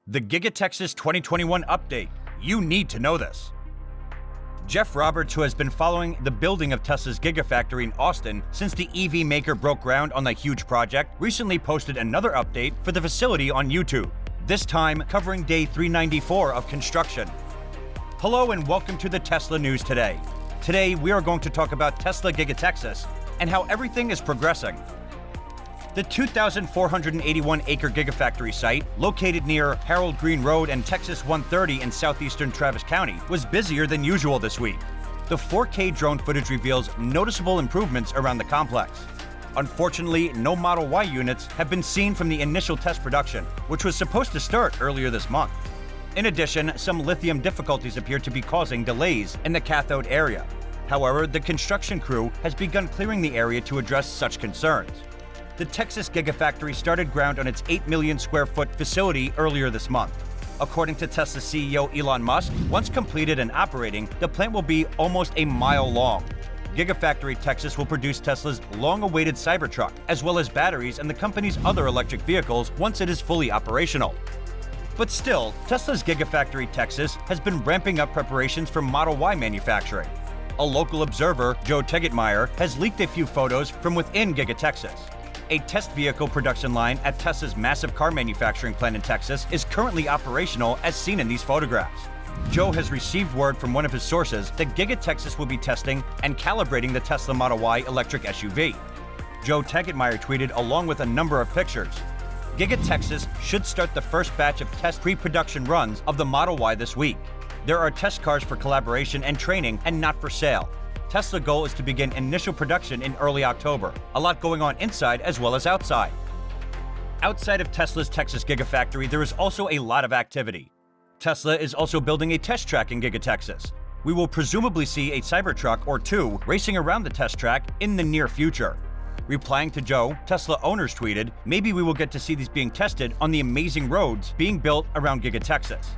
The GIGA Texas 2021 update. You need to know this. Jeff Roberts, who has been following the building of Tesla's Gigafactory in Austin since the EV maker broke ground on the huge project, recently posted another update for the facility on YouTube, this time covering day 394 of construction. Hello and welcome to the Tesla News Today. Today we are going to talk about Tesla GIGA Texas and how everything is progressing. The 2,481-acre Gigafactory site, located near Harold Green Road and Texas 130 in southeastern Travis County, was busier than usual this week. The 4K drone footage reveals noticeable improvements around the complex. Unfortunately, no Model Y units have been seen from the initial test production, which was supposed to start earlier this month. In addition, some lithium difficulties appear to be causing delays in the cathode area. However, the construction crew has begun clearing the area to address such concerns. The Texas Gigafactory started ground on its 8 million square foot facility earlier this month. According to Tesla CEO Elon Musk, once completed and operating, the plant will be almost a mile long. Gigafactory Texas will produce Tesla's long-awaited Cybertruck, as well as batteries and the company's other electric vehicles once it is fully operational. But still, Tesla's Gigafactory Texas has been ramping up preparations for Model Y manufacturing. A local observer, Joe Teggetmeyer, has leaked a few photos from within GIGA Texas. A test vehicle production line at Tesla's massive car manufacturing plant in Texas is currently operational as seen in these photographs. Joe has received word from one of his sources that GIGA Texas will be testing and calibrating the Tesla Model Y electric SUV. Joe Teggetmeyer tweeted along with a number of pictures. GIGA Texas should start the first batch of test pre-production runs of the Model Y this week. There are test cars for collaboration and training and not for sale. Tesla goal is to begin initial production in early October. A lot going on inside as well as outside. Outside of Tesla's Texas Gigafactory, there is also a lot of activity. Tesla is also building a test track in GIGA Texas. We will presumably see a Cybertruck or two racing around the test track in the near future. Replying to Joe, Tesla owners tweeted, "Maybe we will get to see these being tested on the amazing roads being built around GIGA Texas."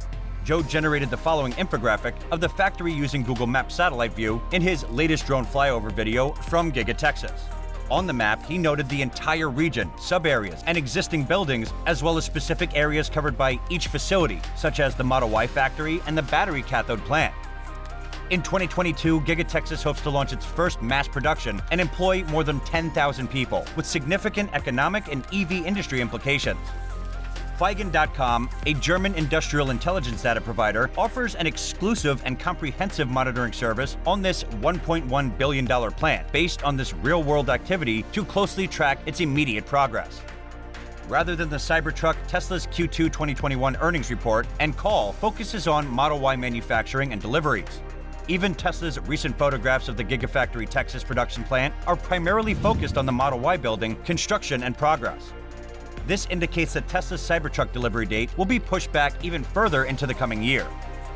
Joe generated the following infographic of the factory using Google Maps satellite view in his latest drone flyover video from GIGA Texas. On the map, he noted the entire region, sub-areas, and existing buildings, as well as specific areas covered by each facility, such as the Model Y factory and the battery cathode plant. In 2022, GIGA Texas hopes to launch its first mass production and employ more than 10,000 people, with significant economic and EV industry implications. Feigen.com, a German industrial intelligence data provider, offers an exclusive and comprehensive monitoring service on this $1.1 billion plant based on this real-world activity to closely track its immediate progress. Rather than the Cybertruck, Tesla's Q2 2021 earnings report and call focuses on Model Y manufacturing and deliveries. Even Tesla's recent photographs of the Gigafactory Texas production plant are primarily focused on the Model Y building, construction, and progress. This indicates that Tesla's Cybertruck delivery date will be pushed back even further into the coming year.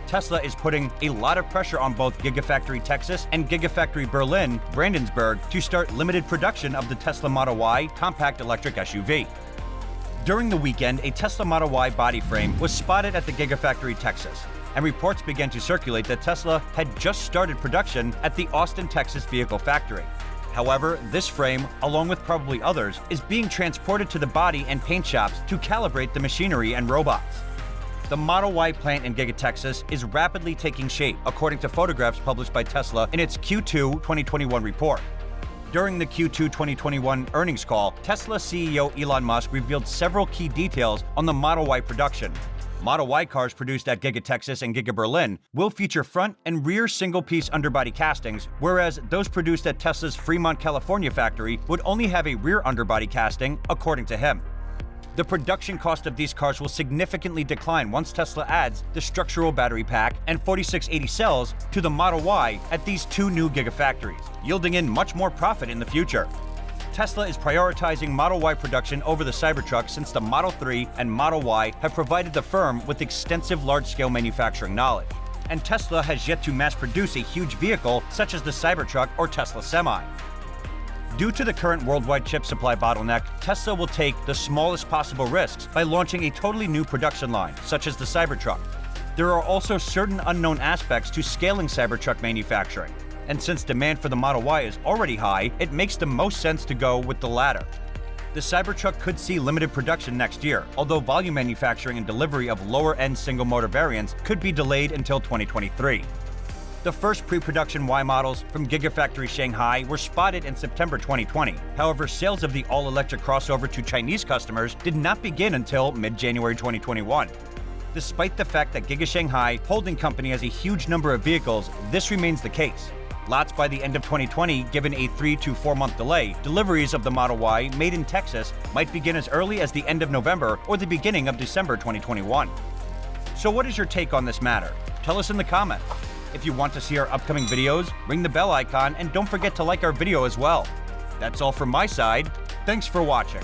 Tesla is putting a lot of pressure on both Gigafactory Texas and Gigafactory Berlin, Brandenburg, to start limited production of the Tesla Model Y compact electric SUV. During the weekend, a Tesla Model Y body frame was spotted at the Gigafactory Texas, and reports began to circulate that Tesla had just started production at the Austin, Texas vehicle factory. However, this frame, along with probably others, is being transported to the body and paint shops to calibrate the machinery and robots. The Model Y plant in GIGA Texas is rapidly taking shape, according to photographs published by Tesla in its Q2 2021 report. During the Q2 2021 earnings call, Tesla CEO Elon Musk revealed several key details on the Model Y production. Model Y cars produced at GIGA Texas and GIGA Berlin will feature front and rear single-piece underbody castings, whereas those produced at Tesla's Fremont, California factory would only have a rear underbody casting, according to him. The production cost of these cars will significantly decline once Tesla adds the structural battery pack and 4680 cells to the Model Y at these two new Gigafactories, yielding in much more profit in the future. Tesla is prioritizing Model Y production over the Cybertruck since the Model 3 and Model Y have provided the firm with extensive large-scale manufacturing knowledge. And Tesla has yet to mass-produce a huge vehicle such as the Cybertruck or Tesla Semi. Due to the current worldwide chip supply bottleneck, Tesla will take the smallest possible risks by launching a totally new production line, such as the Cybertruck. There are also certain unknown aspects to scaling Cybertruck manufacturing. And since demand for the Model Y is already high, it makes the most sense to go with the latter. The Cybertruck could see limited production next year, although volume manufacturing and delivery of lower-end single-motor variants could be delayed until 2023. The first pre-production Y models from Gigafactory Shanghai were spotted in September 2020. However, sales of the all-electric crossover to Chinese customers did not begin until mid-January 2021. Despite the fact that Giga Shanghai holding company has a huge number of vehicles, this remains the case. Lots by the end of 2020, given a 3 to 4 month delay, deliveries of the Model Y made in Texas might begin as early as the end of November or the beginning of December 2021. So what is your take on this matter? Tell us in the comments. If you want to see our upcoming videos, ring the bell icon and don't forget to like our video as well. That's all from my side. Thanks for watching.